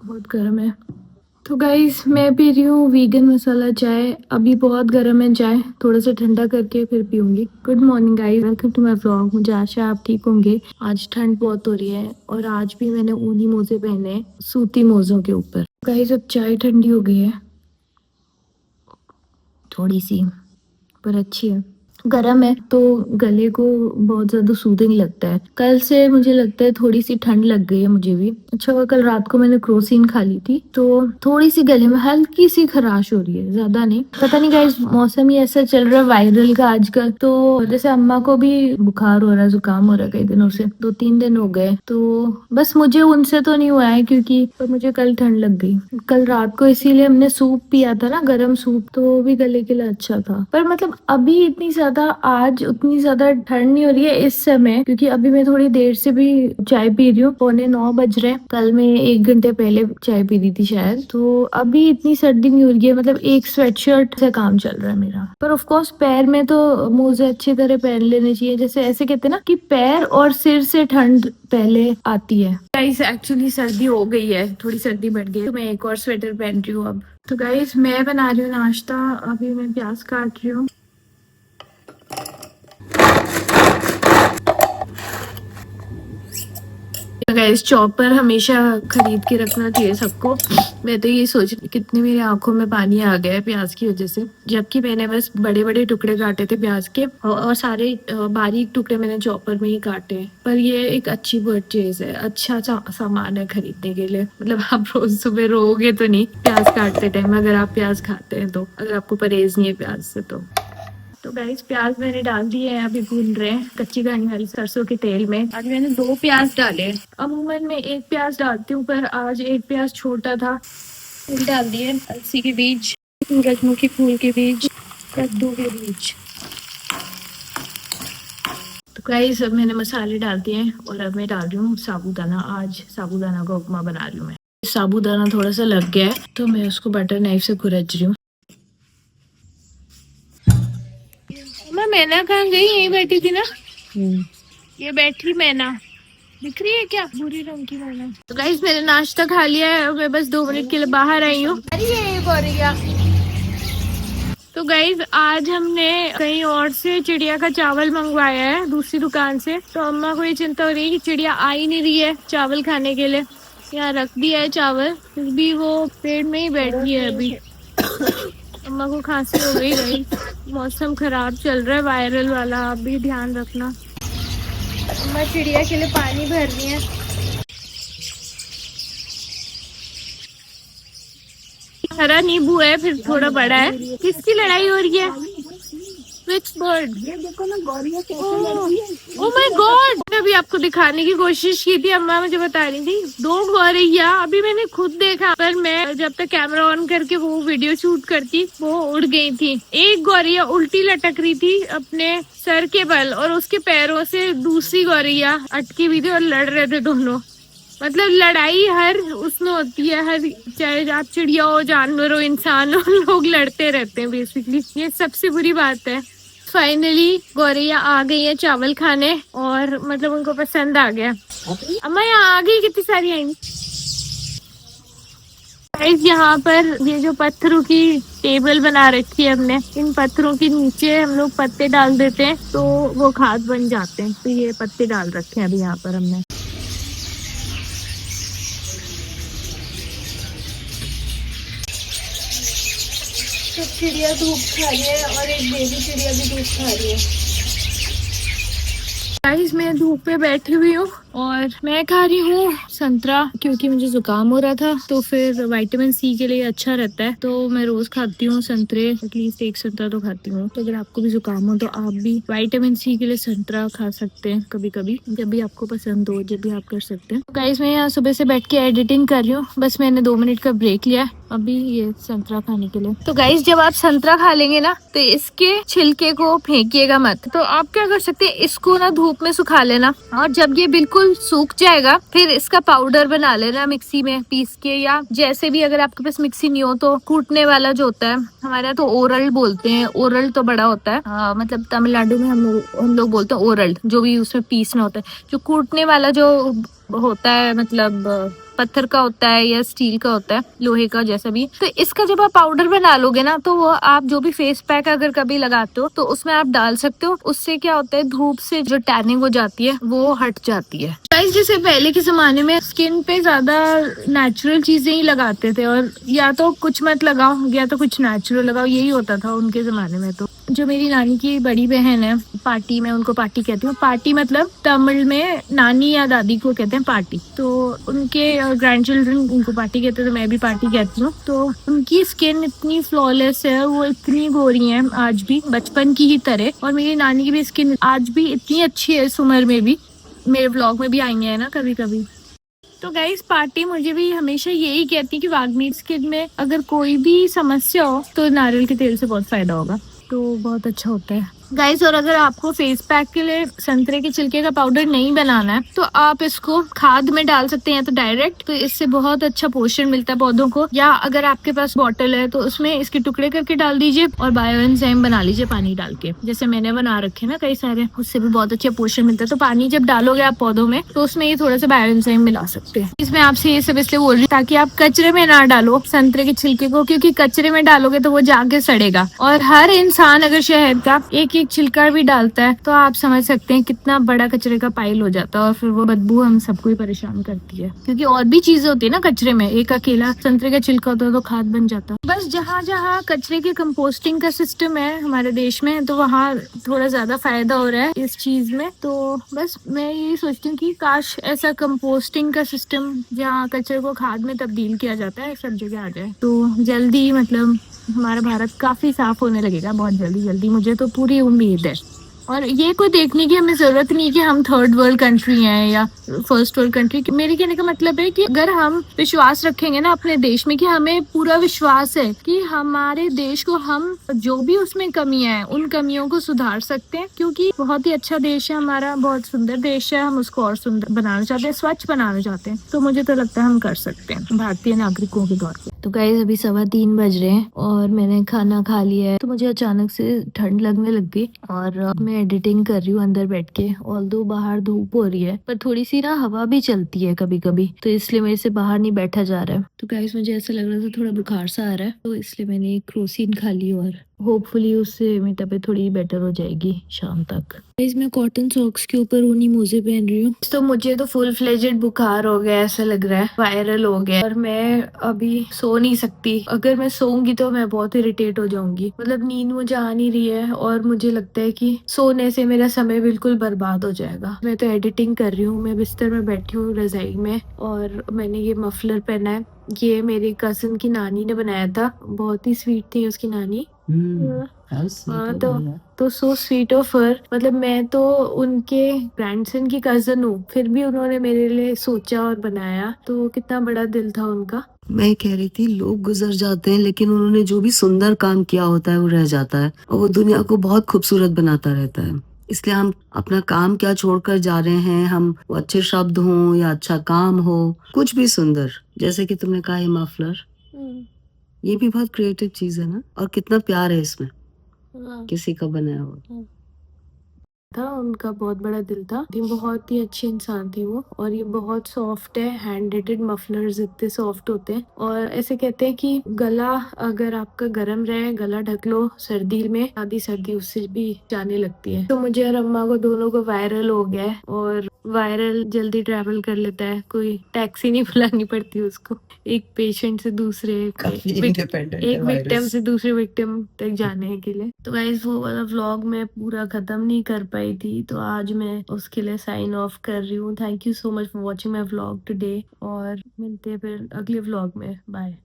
बहुत गर्म है। तो गाइस मैं पी रही हूँ वीगन मसाला चाय। अभी बहुत गर्म है चाय, थोड़ा सा ठंडा करके फिर पीऊंगी। Good morning guys, welcome to my vlog. मुझे आशा है आप ठीक होंगे। आज ठंड बहुत हो रही है और आज भी मैंने ऊनी मोजे पहने हैं, सूती मोजों के ऊपर। गाइस अब चाय ठंडी हो गई है थोड़ी सी, पर अच्छी है। गर्म है तो गले को बहुत ज्यादा सूदिंग लगता है। कल से मुझे लगता है थोड़ी सी ठंड लग गई है मुझे भी। अच्छा हुआ कल रात को मैंने क्रोसिन खा ली थी, तो थोड़ी सी गले में हल्की सी खराश हो रही है, ज्यादा नहीं। पता नहीं गाइस, मौसम ही ऐसा चल रहा है वायरल का आजकल। तो जैसे अम्मा को भी बुखार हो रहा है, जुकाम हो रहा है कई दिनों से, 2-3 दिन हो गए। तो बस मुझे उनसे तो नहीं हुआ है क्योंकि पर मुझे कल ठंड लग गई कल रात को, इसीलिए हमने सूप पिया था ना, गर्म सूप, तो वो भी गले के लिए अच्छा था। पर मतलब अभी इतनी ज्यादा, आज उतनी ज्यादा ठंड नहीं हो रही है इस समय, क्योंकि अभी मैं थोड़ी देर से भी चाय पी रही हूँ। 8:45 बज रहे हैं। कल मैं 1 घंटे पहले चाय पी रही थी शायद, तो अभी इतनी सर्दी नहीं हो रही है। मतलब एक स्वेटशर्ट से काम चल रहा है मेरा। पर ऑफ कोर्स पैर में तो मोजे अच्छी तरह पहन लेने चाहिए। जैसे ऐसे कहते हैं ना कि पैर और सिर से ठंड पहले आती है। गाइस एक्चुअली सर्दी हो गई है, थोड़ी सर्दी बढ़ गई है, तो मैं एक और स्वेटर पहन रही हूँ अब। तो गाइस मैं बना रही हूँ नाश्ता। अभी मैं प्याज काट रही हूँ। गाइस चॉपर हमेशा खरीद के रखना चाहिए सबको। मैं तो ये सोच रही, कितनी मेरी आंखों में पानी आ गया है प्याज की वजह से, जबकि मैंने बस बड़े बड़े टुकड़े काटे थे प्याज के, और सारे बारीक टुकड़े मैंने चॉपर में ही काटे हैं। पर ये एक अच्छी परचेज है, अच्छा सामान है खरीदने के लिए। मतलब आप रोज सुबह रोओगे तो नहीं प्याज काटते टाइम, अगर आप प्याज खाते हैं तो, अगर आपको परहेज नहीं है प्याज से तो गाइस प्याज मैंने डाल दिए हैं, अभी भून रहे हैं कच्ची घानी वाली सरसों के तेल में। आज मैंने 2 प्याज डाले। अमूमन मैं 1 प्याज डालती हूँ, पर आज 1 प्याज छोटा था, फूल डाल दिए। अलसी के बीज, सूरजमुखी फूल के बीज, कद्दू के बीज। तो गाइस अब मैंने मसाले डाल दिए हैं और अब मैं डाल रही हूँ साबूदाना। आज साबूदाना का उपमा बना रही हूँ मैं। साबूदाना थोड़ा सा लग गया है तो मैं उसको बटर नाइफ से खुरच रही हूँ। मैना कहाँ गई? यहीं बैठी थी ना। ये बैठी मैना, दिख रही है क्या? भूरी रंग की मैना। तो गाइस मैंने नाश्ता खा लिया है, मैं बस 2 मिनट के लिए बाहर आई हूँ। तो गाइस आज हमने कहीं और से चिड़िया का चावल मंगवाया है, दूसरी दुकान से। तो अम्मा को ये चिंता हो रही है कि चिड़िया आ ही नहीं रही है चावल खाने के लिए। यहाँ रख दिया है चावल, फिर भी वो पेड़ में ही बैठी है अभी। अम्मा को खांसी हो गई। भाई मौसम खराब चल रहा है वायरल वाला, आप भी ध्यान रखना। अम्मा चिड़िया के लिए पानी भर रही है। हरा नींबू है, फिर थोड़ा बड़ा है। किसकी लड़ाई हो रही है? विच बर्ड? ये देखो ना, गौरिया कैसे लड़ती है। ओह माय गॉड, मैंने अभी आपको दिखाने की कोशिश की थी, अम्मा मुझे बता रही थी 2 गौरैया। अभी मैंने खुद देखा, पर मैं जब तक कैमरा ऑन करके वो वीडियो शूट करती, वो उड़ गई थी। एक गौरैया उल्टी लटक रही थी अपने सर के बल, और उसके पैरों से दूसरी गौरैया अटकी हुई थी और लड़ रहे थे दोनों। मतलब लड़ाई हर उसमें होती है, हर, चाहे आप चिड़िया हो, जानवर हो, इंसान हो, लोग लड़ते रहते हैं बेसिकली। ये सबसे बुरी बात है। फाइनली गौरैया आ गई है चावल खाने, और मतलब उनको पसंद आ गया। अम्मा यहाँ आ गई, कितनी सारी आई। गाइस यहाँ पर ये जो पत्थरों की टेबल बना रखी है हमने, इन पत्थरों के नीचे हम लोग पत्ते डाल देते हैं तो वो खाद बन जाते हैं। तो ये पत्ते डाल रखे हैं अभी यहाँ पर हमने। सब चिड़िया धूप खा रही है और एक बेबी चिड़िया भी धूप खा रही है। गाइस मैं धूप पे बैठी हुई हूँ और मैं खा रही हूँ संतरा, क्योंकि मुझे जुकाम हो रहा था, तो फिर विटामिन सी के लिए अच्छा रहता है। तो मैं रोज खाती हूँ संतरे, एटलीस्ट 1 संतरा तो खाती हूँ। तो अगर आपको भी जुकाम हो तो आप भी विटामिन सी के लिए संतरा खा सकते हैं कभी कभी, जब भी आपको पसंद हो, जब भी आप कर सकते हैं। गाइस मैं यहाँ सुबह से बैठ के एडिटिंग कर रही हूँ, बस मैंने 2 मिनट का ब्रेक लिया अभी ये संतरा खाने के लिए। तो गाइस जब आप संतरा खा लेंगे ना, तो इसके छिलके को फेंकिएगा मत। तो आप क्या कर सकते हैं, इसको ना धूप में सुखा लेना, और जब ये बिल्कुल सूख जाएगा फिर इसका पाउडर बना लेना मिक्सी में पीस के, या जैसे भी, अगर आपके पास मिक्सी नहीं हो तो कूटने वाला जो होता है, हमारे यहाँ तो ओरल बोलते हैं, ओरल तो बड़ा होता है, मतलब तमिलनाडु में हम लोग बोलते हैं ओरल, जो भी उसमें पीसना होता है। जो कूटने वाला जो होता है, मतलब पत्थर का होता है या स्टील का होता है, लोहे का जैसा भी। तो इसका जब आप पाउडर बना लोगे ना, तो वो आप जो भी फेस पैक अगर कभी लगाते हो तो उसमें आप डाल सकते हो। उससे क्या होता है, धूप से जो टैनिंग हो जाती है वो हट जाती है। गाइस, जैसे पहले के जमाने में स्किन पे ज्यादा नेचुरल चीजें ही लगाते थे, और या तो कुछ मत लगाओ या तो कुछ नेचुरल लगाओ, यही होता था उनके जमाने में। तो जो मेरी नानी की बड़ी बहन है पार्टी, मैं उनको पार्टी कहती हूँ। पार्टी मतलब तमिल में नानी या दादी को कहते हैं पार्टी। तो उनके ग्रैंड चिल्ड्रन उनको पार्टी कहते हैं, तो मैं भी पार्टी कहती हूँ। तो उनकी स्किन इतनी फ्लॉलेस है, वो इतनी गोरी है आज भी, बचपन की ही तरह। और मेरी नानी की भी स्किन आज भी इतनी अच्छी है इस उम्र में भी। मेरे ब्लॉग में भी आई है ना कभी कभी। तो गाइस, पार्टी मुझे भी हमेशा यही कहती है कि वाग्मीट स्किन में अगर कोई भी समस्या हो तो नारियल के तेल से बहुत फायदा होगा, तो बहुत अच्छा होता है गाइस। और अगर आपको फेस पैक के लिए संतरे के छिलके का पाउडर नहीं बनाना है तो आप इसको खाद में डाल सकते हैं, तो डायरेक्ट। तो इससे बहुत अच्छा पोषण मिलता है पौधों को। या अगर आपके पास बॉटल है तो उसमें इसके टुकड़े करके डाल दीजिए और बायो एंजाइम बना लीजिए पानी डाल के, जैसे मैंने बना रखे ना कई सारे, उससे भी बहुत अच्छा पोषण मिलता है। तो पानी जब डालोगे आप पौधों में तो उसमें ये थोड़ा सा बायो एंजाइम मिला सकते हैं। इसमें आपसे ये सब इसलिए बोल रही हूँ ताकि आप कचरे में ना डालो संतरे के छिलके को, क्योंकि कचरे में डालोगे तो वो जाके सड़ेगा। और हर इंसान अगर शहद का एक एक छिलका भी डालता है तो आप समझ सकते हैं कितना बड़ा कचरे का पाइल हो जाता है। और फिर वो बदबू हम सबको ही परेशान करती है, क्योंकि और भी चीजें होती है ना कचरे में, एक अकेला संतरे का छिलका होता है तो खाद बन जाता है। बस जहाँ जहाँ कचरे के कंपोस्टिंग का सिस्टम है हमारे देश में, तो वहाँ थोड़ा ज्यादा फायदा हो रहा है इस चीज में। तो बस मैं यही सोचती हूँ कि काश ऐसा कंपोस्टिंग का सिस्टम जहाँ कचरे को खाद में तब्दील किया जाता है सब जगह आ जाए, तो जल्दी मतलब हमारा भारत काफी साफ होने लगेगा बहुत जल्दी जल्दी, मुझे तो पूरी उम्मीद है। और ये कोई देखने की हमें जरूरत नहीं कि हम थर्ड वर्ल्ड कंट्री हैं या फर्स्ट वर्ल्ड कंट्री। मेरे कहने का मतलब है कि अगर हम विश्वास रखेंगे ना अपने देश में, कि हमें पूरा विश्वास है कि हमारे देश को हम जो भी उसमें कमियां हैं उन कमियों को सुधार सकते हैं, क्योंकि बहुत ही अच्छा देश है हमारा, बहुत सुंदर देश है। हम उसको और सुंदर बनाना चाहते हैं, स्वच्छ बनाना चाहते हैं। तो मुझे तो लगता है हम कर सकते हैं भारतीय नागरिकों के तौर पर। तो गाइस, अभी 3:15 बज रहे हैं और मैंने खाना खा लिया है। तो मुझे अचानक से ठंड लगने लग गई और मैं एडिटिंग कर रही हूँ अंदर बैठ के। ऑल्दो बाहर धूप हो रही है पर थोड़ी सी ना हवा भी चलती है कभी कभी, तो इसलिए मेरे से बाहर नहीं बैठा जा रहा है। तो गाइस, मुझे ऐसा लग रहा था थोड़ा बुखार सा आ रहा है, तो इसलिए मैंने एक क्रोसिन खा ली और होपफुली उससे मेरी तबीयत थोड़ी बेटर हो जाएगी शाम तक। गाइस, मैं कॉटन सॉक्स के ऊपर ऊनी मोजे पहन रही हूँ। तो मुझे तो फुल फ्लेजेड बुखार हो गया, ऐसा लग रहा है वायरल हो गया, और मैं अभी सो नहीं सकती। अगर मैं सोऊंगी तो मैं बहुत इरिटेट हो जाऊंगी, मतलब नींद मुझे आ नहीं रही है और मुझे लगता है कि सोने से मेरा समय बिल्कुल बर्बाद हो जाएगा। मैं तो एडिटिंग कर रही हूँ, मैं बिस्तर में बैठी हूँ रजाई में, और मैंने ये मफलर पहना है। ये मेरी कजिन की नानी ने बनाया था, बहुत ही स्वीट थी उसकी नानी। हाँ, तो सो स्वीट ऑफ हर। मतलब मैं तो उनके ग्रैंडसन की कजन हूँ, फिर भी उन्होंने मेरे लिए सोचा और बनाया, तो कितना बड़ा दिल था उनका। मैं कह रही थी, लोग गुजर जाते हैं लेकिन उन्होंने जो भी सुंदर काम किया होता है वो रह जाता है और वो दुनिया को बहुत खूबसूरत बनाता रहता है। इसलिए हम अपना काम क्या छोड़कर जा रहे हैं, हम वो अच्छे शब्द हों या अच्छा काम हो, कुछ भी सुंदर, जैसे कि तुमने कहा ये मफलर, ये भी बहुत क्रिएटिव चीज है ना, और कितना प्यार है इसमें किसी का बनाया हुआ। था उनका बहुत बड़ा दिल था, थी बहुत ही अच्छी इंसान थी वो। और ये बहुत सॉफ्ट है, हैंड डिटेड मफलर्स इतने सॉफ्ट होते हैं। और ऐसे कहते हैं कि गला अगर आपका गर्म रहे, गला ढक लो सर्दी में, आधी सर्दी उससे भी जाने लगती है। तो मुझे और अम्मा को दोनों को वायरल हो गया है, और वायरल जल्दी ट्रैवल कर लेता है, कोई टैक्सी नहीं बुलानी पड़ती उसको, एक पेशेंट से दूसरे, एक विक्टिम से दूसरे विक्टिम तक जाने के लिए। तो गाइस, वो वाला व्लॉग मैं पूरा खत्म नहीं कर पाई थी, तो आज मैं उसके लिए साइन ऑफ कर रही हूँ। Thank you so much for watching my vlog today, और मिलते हैं फिर अगले व्लॉग में। बाय।